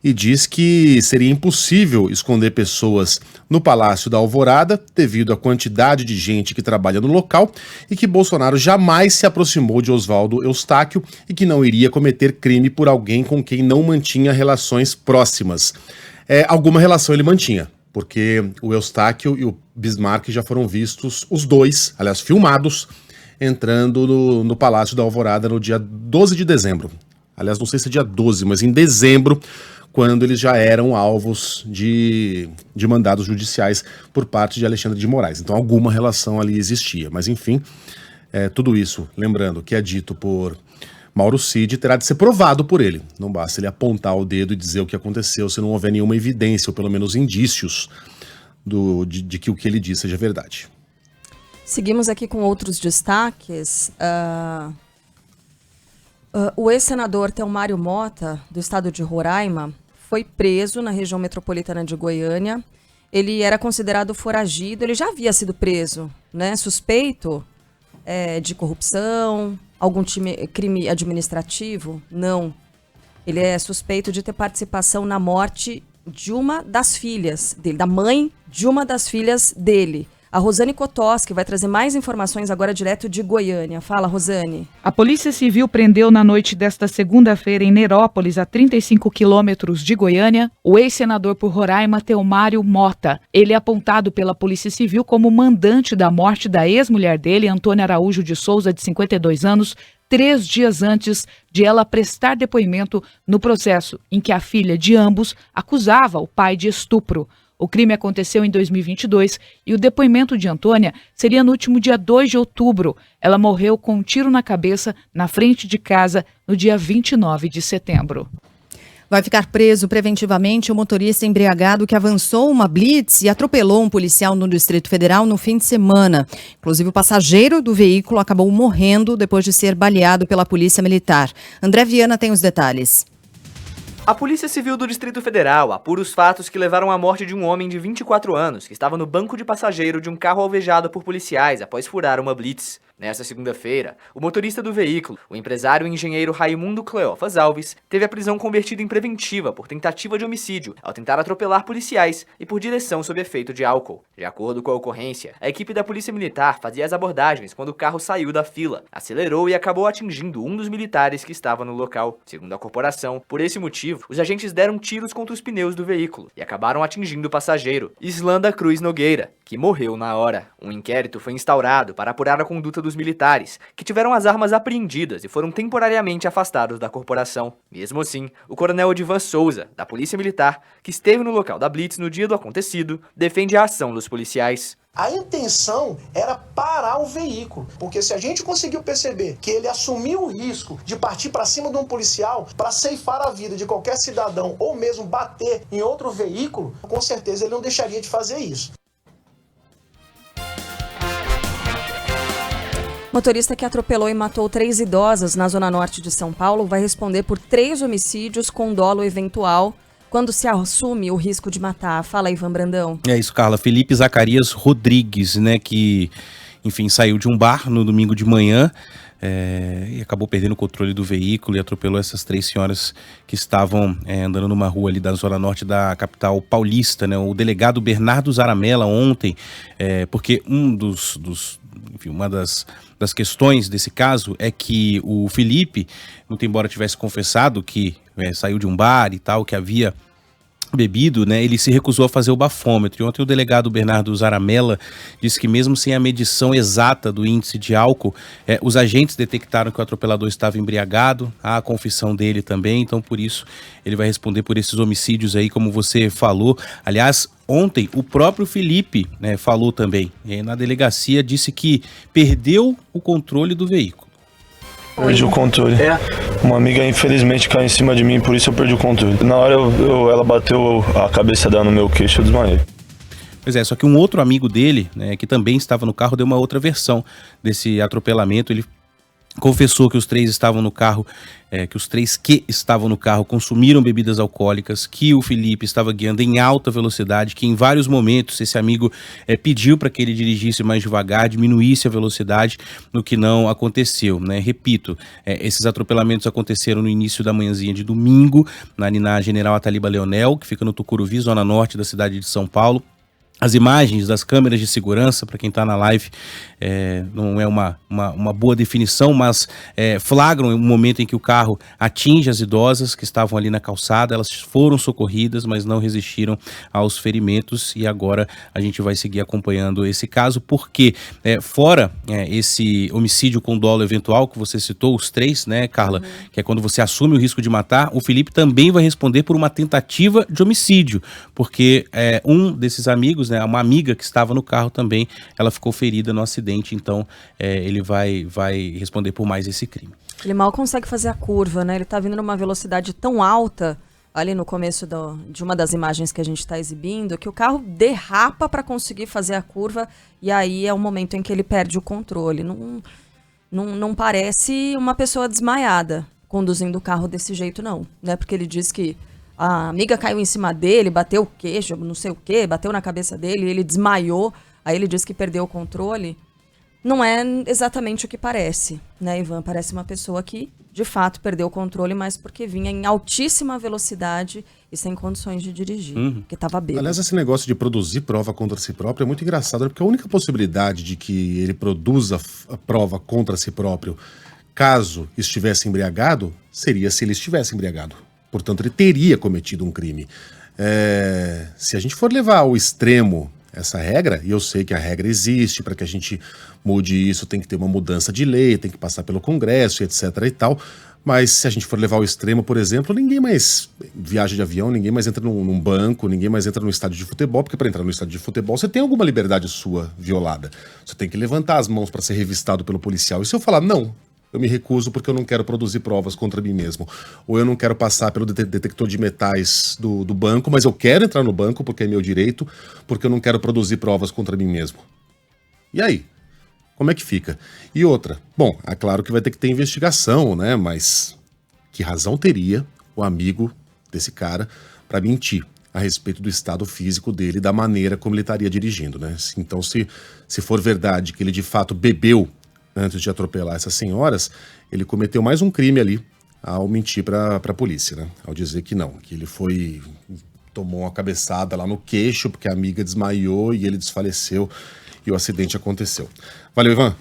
S6: e diz que seria impossível esconder pessoas no Palácio da Alvorada devido à quantidade de gente que trabalha no local e que Bolsonaro jamais se aproximou de Oswaldo Eustáquio e que não iria cometer crime por alguém com quem não mantinha relações próximas. Alguma relação ele mantinha, porque o Eustáquio e o Bismarck já foram vistos, os dois, aliás, filmados, entrando no Palácio da Alvorada no dia 12 de dezembro. Aliás, não sei se é dia 12, mas em dezembro, quando eles já eram alvos de mandados judiciais por parte de Alexandre de Moraes. Então alguma relação ali existia. Mas enfim, tudo isso, lembrando que é dito por Mauro Cid, terá de ser provado por ele. Não basta ele apontar o dedo e dizer o que aconteceu se não houver nenhuma evidência, ou pelo menos indícios de que o que ele diz seja verdade.
S1: Seguimos aqui com outros destaques. O ex-senador Telmário Mota, do estado de Roraima, foi preso na região metropolitana de Goiânia ele era considerado foragido, ele já havia sido preso, né? Suspeito de corrupção, algum crime administrativo? Não. Ele é suspeito de ter participação na morte de uma das filhas dele, da mãe de uma das filhas dele. A Rosane Kotoski vai trazer mais informações agora direto de Goiânia. Fala, Rosane.
S17: A Polícia Civil prendeu na noite desta segunda-feira em Nerópolis, a 35 quilômetros de Goiânia, o ex-senador por Roraima, Teomário Mota. Ele é apontado pela Polícia Civil como mandante da morte da ex-mulher dele, Antônia Araújo de Souza, de 52 anos, 3 dias antes de ela prestar depoimento no processo em que a filha de ambos acusava o pai de estupro. O crime aconteceu em 2022 e o depoimento de Antônia seria no último dia 2 de outubro. Ela morreu com um tiro na cabeça na frente de casa no dia 29 de setembro.
S10: Vai ficar preso preventivamente o motorista embriagado que avançou uma blitz e atropelou um policial no Distrito Federal no fim de semana. Inclusive, o passageiro do veículo acabou morrendo depois de ser baleado pela Polícia Militar. André Viana tem os detalhes.
S18: A Polícia Civil do Distrito Federal apura os fatos que levaram à morte de um homem de 24 anos que estava no banco de passageiro de um carro alvejado por policiais após furar uma blitz. Nesta segunda-feira, o motorista do veículo, o empresário e engenheiro Raimundo Cleofas Alves, teve a prisão convertida em preventiva por tentativa de homicídio ao tentar atropelar policiais e por direção sob efeito de álcool. De acordo com a ocorrência, a equipe da Polícia Militar fazia as abordagens quando o carro saiu da fila, acelerou e acabou atingindo um dos militares que estava no local. Segundo a corporação, por esse motivo, os agentes deram tiros contra os pneus do veículo e acabaram atingindo o passageiro, Islanda Cruz Nogueira, que morreu na hora. Um inquérito foi instaurado para apurar a conduta dos militares, que tiveram as armas apreendidas e foram temporariamente afastados da corporação. Mesmo assim, o coronel Edivan Souza, da Polícia Militar, que esteve no local da blitz no dia do acontecido, defende a ação dos policiais.
S19: A intenção era parar o veículo, porque se a gente conseguiu perceber que ele assumiu o risco de partir para cima de um policial para ceifar a vida de qualquer cidadão ou mesmo bater em outro veículo, com certeza ele não deixaria de fazer isso.
S1: Motorista que atropelou e matou 3 idosas na zona norte de São Paulo vai responder por 3 homicídios com dolo eventual quando se assume o risco de matar. Fala, Ivan Brandão.
S20: É isso, Carla. Felipe Zacarias Rodrigues, né, que, enfim, saiu de um bar no domingo de manhã e acabou perdendo o controle do veículo e atropelou essas 3 senhoras que estavam andando numa rua ali da zona norte da capital paulista, né? O delegado Bernardo Zaramella ontem, porque uma das questões desse caso é que o Felipe, muito embora tivesse confessado que saiu de um bar e tal, que havia bebido, né, ele se recusou a fazer o bafômetro. E ontem o delegado Bernardo Zaramella disse que mesmo sem a medição exata do índice de álcool, os agentes detectaram que o atropelador estava embriagado, há a confissão dele também, então por isso ele vai responder por esses homicídios aí, como você falou. Aliás, ontem o próprio Felipe, né, falou também, na delegacia, disse que perdeu o controle do veículo.
S21: Perdi o controle. Uma amiga infelizmente caiu em cima de mim, por isso eu perdi o controle. Na hora ela bateu a cabeça dela no meu queixo, eu desmaiei.
S20: Pois é, só que um outro amigo dele, né, que também estava no carro, deu uma outra versão desse atropelamento. Ele confessou que os 3 estavam no carro, que estavam no carro consumiram bebidas alcoólicas, que o Felipe estava guiando em alta velocidade, que em vários momentos esse amigo pediu para que ele dirigisse mais devagar, diminuísse a velocidade, no que não aconteceu, né? Repito, esses atropelamentos aconteceram no início da manhãzinha de domingo, na General Ataliba Leonel, que fica no Tucuruvi, zona norte da cidade de São Paulo. As imagens das câmeras de segurança, para quem está na live, não é uma boa definição, mas flagram o momento em que o carro atinge as idosas que estavam ali na calçada. Elas foram socorridas, mas não resistiram aos ferimentos, e agora a gente vai seguir acompanhando esse caso, porque fora esse homicídio com dolo eventual que você citou, os 3, né, Carla, que é quando você assume o risco de matar, o Felipe também vai responder por uma tentativa de homicídio, porque um desses amigos, né, uma amiga que estava no carro também, ela ficou ferida no acidente, então ele vai responder por mais esse crime.
S1: Ele mal consegue fazer a curva, né? Ele tá vindo numa velocidade tão alta, ali no começo de uma das imagens que a gente está exibindo, que o carro derrapa para conseguir fazer a curva, e aí é o momento em que ele perde o controle. Não parece uma pessoa desmaiada conduzindo o carro desse jeito, não, né? Porque ele diz que a amiga caiu em cima dele, bateu o queixo, não sei o quê, bateu na cabeça dele, ele desmaiou, aí ele disse que perdeu o controle. Não é exatamente o que parece, né, Ivan? Parece uma pessoa que, de fato, perdeu o controle, mas porque vinha em altíssima velocidade e sem condições de dirigir, porque estava bêbado.
S6: Aliás, esse negócio de produzir prova contra si próprio é muito engraçado, né? Porque a única possibilidade de que ele produza a prova contra si próprio, caso estivesse embriagado, seria se ele estivesse embriagado. Portanto, ele teria cometido um crime. Se a gente for levar ao extremo essa regra, e eu sei que a regra existe, para que a gente mude isso tem que ter uma mudança de lei, tem que passar pelo Congresso, etc. e tal, mas se a gente for levar ao extremo, por exemplo, ninguém mais viaja de avião, ninguém mais entra num banco, ninguém mais entra num estádio de futebol, porque para entrar no estádio de futebol você tem alguma liberdade sua violada. Você tem que levantar as mãos para ser revistado pelo policial. E se eu falar, não, eu me recuso porque eu não quero produzir provas contra mim mesmo. Ou eu não quero passar pelo detector de metais do banco, mas eu quero entrar no banco porque é meu direito, porque eu não quero produzir provas contra mim mesmo. E aí? Como é que fica? E outra, bom, é claro que vai ter que ter investigação, né? Mas que razão teria o amigo desse cara para mentir a respeito do estado físico dele, da maneira como ele estaria dirigindo, né? Então, se for verdade que ele de fato bebeu antes de atropelar essas senhoras, ele cometeu mais um crime ali ao mentir para a polícia, né? Ao dizer que não, que ele tomou uma cabeçada lá no queixo porque a amiga desmaiou e ele desfaleceu e o acidente aconteceu. Valeu, Ivan.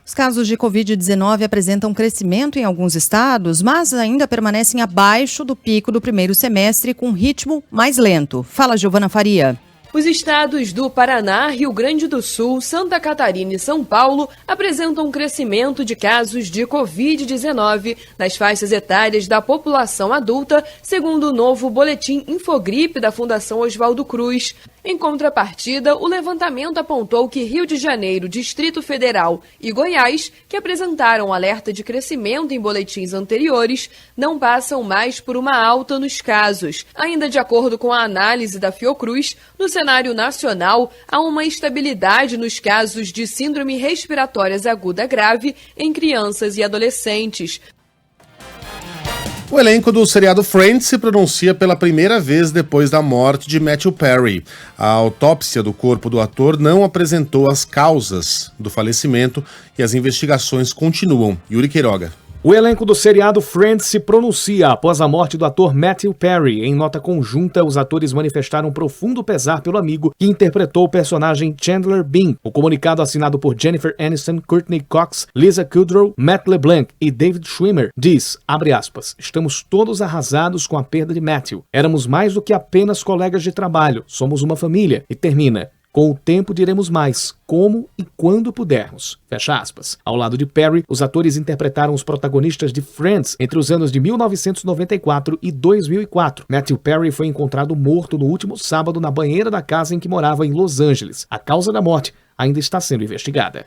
S10: Os casos de Covid-19 apresentam crescimento em alguns estados, mas ainda permanecem abaixo do pico do primeiro semestre, com ritmo mais lento. Fala, Giovana Faria.
S2: Os estados do Paraná, Rio Grande do Sul, Santa Catarina e São Paulo apresentam um crescimento de casos de Covid-19 nas faixas etárias da população adulta, segundo o novo boletim Infogripe da Fundação Oswaldo Cruz. Em contrapartida, o levantamento apontou que Rio de Janeiro, Distrito Federal e Goiás, que apresentaram alerta de crescimento em boletins anteriores, não passam mais por uma alta nos casos. Ainda de acordo com a análise da Fiocruz, no cenário nacional, há uma estabilidade nos casos de síndrome respiratórias aguda grave em crianças e adolescentes.
S6: O elenco do seriado Friends se pronuncia pela primeira vez depois da morte de Matthew Perry. A autópsia do corpo do ator não apresentou as causas do falecimento e as investigações continuam. Yuri Queiroga.
S22: O elenco do seriado Friends se pronuncia após a morte do ator Matthew Perry. Em nota conjunta, os atores manifestaram profundo pesar pelo amigo que interpretou o personagem Chandler Bing. O comunicado assinado por Jennifer Aniston, Courtney Cox, Lisa Kudrow, Matt LeBlanc e David Schwimmer diz, abre aspas, estamos todos arrasados com a perda de Matthew. Éramos mais do que apenas colegas de trabalho, somos uma família. E termina. Com o tempo diremos mais, como e quando pudermos. Fecha aspas. Ao lado de Perry, os atores interpretaram os protagonistas de Friends entre os anos de 1994 e 2004. Matthew Perry foi encontrado morto no último sábado na banheira da casa em que morava em Los Angeles. A causa da morte ainda está sendo investigada.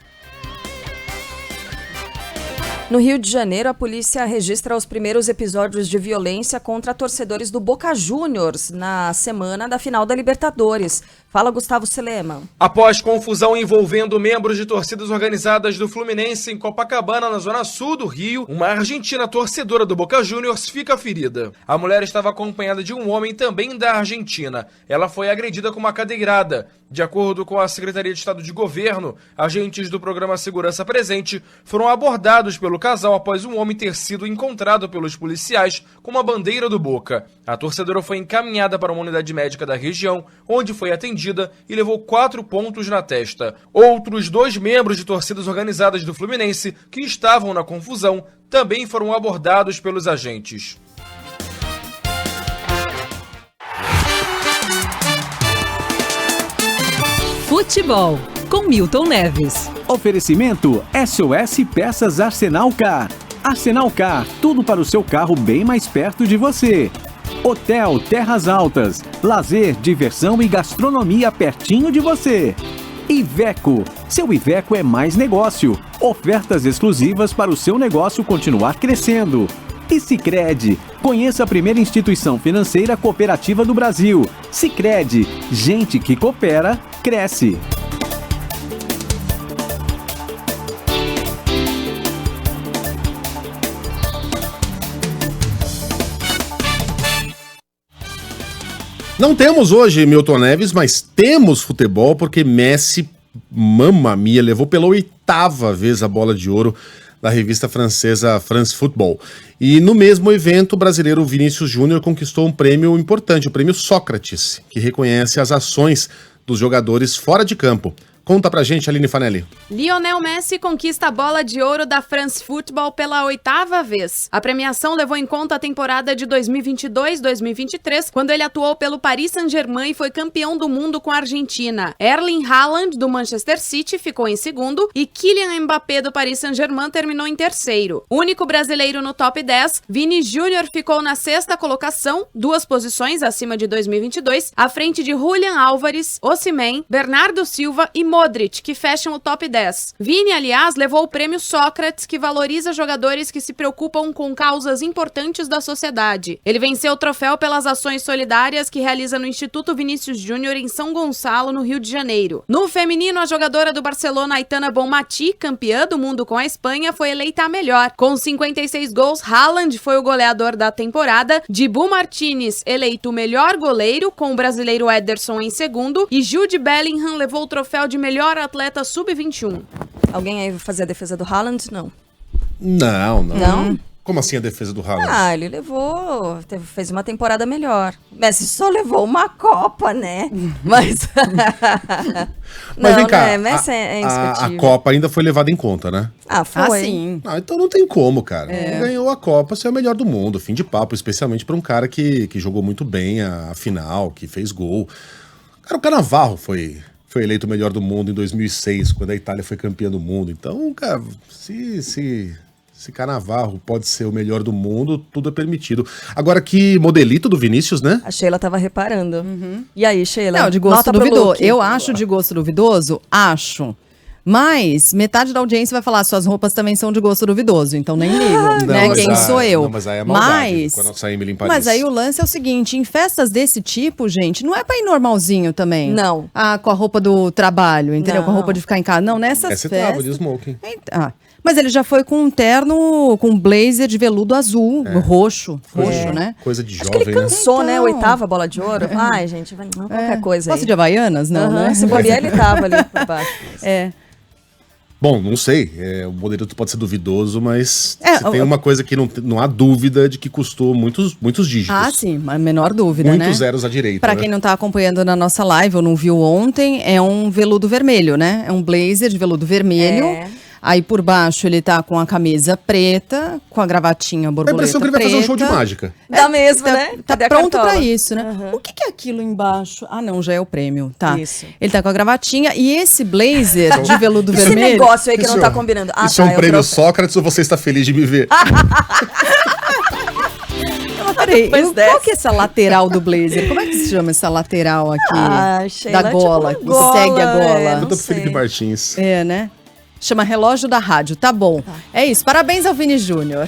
S1: No Rio de Janeiro, a polícia registra os primeiros episódios de violência contra torcedores do Boca Juniors na semana da final da Libertadores. Fala, Gustavo Selema.
S23: Após confusão envolvendo membros de torcidas organizadas do Fluminense em Copacabana, na zona sul do Rio, uma argentina torcedora do Boca Juniors fica ferida. A mulher estava acompanhada de um homem também da Argentina. Ela foi agredida com uma cadeirada. De acordo com a Secretaria de Estado de Governo, agentes do programa Segurança Presente foram abordados pelo casal após um homem ter sido encontrado pelos policiais com uma bandeira do Boca. A torcedora foi encaminhada para uma unidade médica da região, onde foi atendida e levou 4 pontos na testa. Outros 2 membros de torcidas organizadas do Fluminense que estavam na confusão também foram abordados pelos agentes.
S24: Futebol, com Milton Neves. Oferecimento SOS Peças Arsenal Car. Arsenal Car, tudo para o seu carro bem mais perto de você. Hotel Terras Altas, lazer, diversão e gastronomia pertinho de você. Iveco, seu Iveco é mais negócio. Ofertas exclusivas para o seu negócio continuar crescendo. E Sicredi, conheça a primeira instituição financeira cooperativa do Brasil. Sicredi, gente que coopera, cresce.
S6: Não temos hoje Milton Neves, mas temos futebol porque Messi, mamma mia, levou pela 8ª vez a bola de ouro da revista francesa France Football. E no mesmo evento, o brasileiro Vinícius Júnior conquistou um prêmio importante, o prêmio Sócrates, que reconhece as ações dos jogadores fora de campo. Conta pra gente, Aline Fanelli.
S3: Lionel Messi conquista a bola de ouro da France Football pela 8ª vez. A premiação levou em conta a temporada de 2022-2023, quando ele atuou pelo Paris Saint-Germain e foi campeão do mundo com a Argentina. Erling Haaland, do Manchester City, ficou em segundo e Kylian Mbappé, do Paris Saint-Germain, terminou em terceiro. Único brasileiro no top 10, Vini Júnior ficou na 6ª colocação, 2 posições acima de 2022, à frente de Julian Álvares, Osimhen, Bernardo Silva e Modric, que fecham o top 10. Vini, aliás, levou o prêmio Sócrates, que valoriza jogadores que se preocupam com causas importantes da sociedade. Ele venceu o troféu pelas ações solidárias que realiza no Instituto Vinícius Júnior em São Gonçalo, no Rio de Janeiro. No feminino, a jogadora do Barcelona, Aitana Bonmatí, campeã do mundo com a Espanha, foi eleita a melhor. Com 56 gols, Haaland foi o goleador da temporada, Dibu Martínez eleito o melhor goleiro, com o brasileiro Ederson em segundo, e Jude Bellingham levou o troféu de melhor atleta sub-21.
S1: Alguém aí vai fazer a defesa do Haaland? Não.
S6: Não? Como assim a defesa do Haaland?
S1: Ah, ele fez uma temporada melhor. Messi só levou uma Copa, né? Mas
S6: vem cá,
S1: né? Messi é indiscutível.
S6: A Copa ainda foi levada em conta, né?
S1: Ah, foi.
S10: Sim.
S6: Então não tem como, cara. Ganhou a Copa, você é o melhor do mundo, fim de papo, especialmente para um cara que jogou muito bem a final, que fez gol. Cara, o Cannavaro foi eleito o melhor do mundo em 2006, quando a Itália foi campeã do mundo. Então, cara, se Cannavaro pode ser o melhor do mundo, tudo é permitido. Agora, que modelito do Vinícius, né?
S1: A Sheila tava reparando. E aí, Sheila?
S10: Não, de gosto duvidoso. Eu acho de gosto duvidoso? Acho. Mas metade da audiência vai falar, suas roupas também são de gosto duvidoso, então nem ligo, né? Quem sou eu?
S6: Não, mas aí é maldade, com a nossa Emily em Paris.
S10: Mas aí o lance é o seguinte, em festas desse tipo, gente, não é pra ir normalzinho também.
S1: Não.
S10: Com a roupa do trabalho, entendeu?
S1: Não.
S10: Com a roupa de ficar em casa. Não, nessas
S6: Essa
S10: festas...
S6: tava de smoking.
S10: Mas ele já foi com um terno, com um blazer de veludo azul, roxo, né?
S6: Coisa de
S1: Acho
S6: jovem,
S1: que ele cansou, né? 8ª bola de ouro. Ai, gente, não, qualquer coisa aí.
S10: Posse de Havaianas? Não, né?
S1: Se bobear, ele tava ali por baixo.
S6: Bom, não sei, o modelito pode ser duvidoso, mas tem uma coisa que não há dúvida de que custou muitos dígitos.
S10: Ah, sim, a menor dúvida,
S6: Muitos zeros à direita.
S10: Pra quem não tá acompanhando na nossa live ou não viu ontem, é um veludo vermelho, né? É um blazer de veludo vermelho. Aí por baixo ele tá com a camisa preta, com a gravatinha borboleta preta.
S6: A impressão que ele vai fazer um show de mágica.
S1: Dá mesmo, né?
S10: Tá pronto pra isso, né? O que é aquilo embaixo? Ah, não, já é o prêmio, tá.
S1: Isso.
S10: Ele tá com a gravatinha e esse blazer de veludo vermelho...
S1: Esse negócio aí que não tá combinando.
S6: Isso é um prêmio Sócrates ou você está feliz de me ver?
S10: Peraí, qual que é essa lateral do blazer? Como é que se chama essa lateral aqui?
S1: Sheila,
S10: da gola,
S1: tipo
S10: que segue a gola.
S6: Eu tô pro Felipe Martins.
S10: Né? Chama relógio da rádio, tá bom. É isso, parabéns ao Vini Júnior.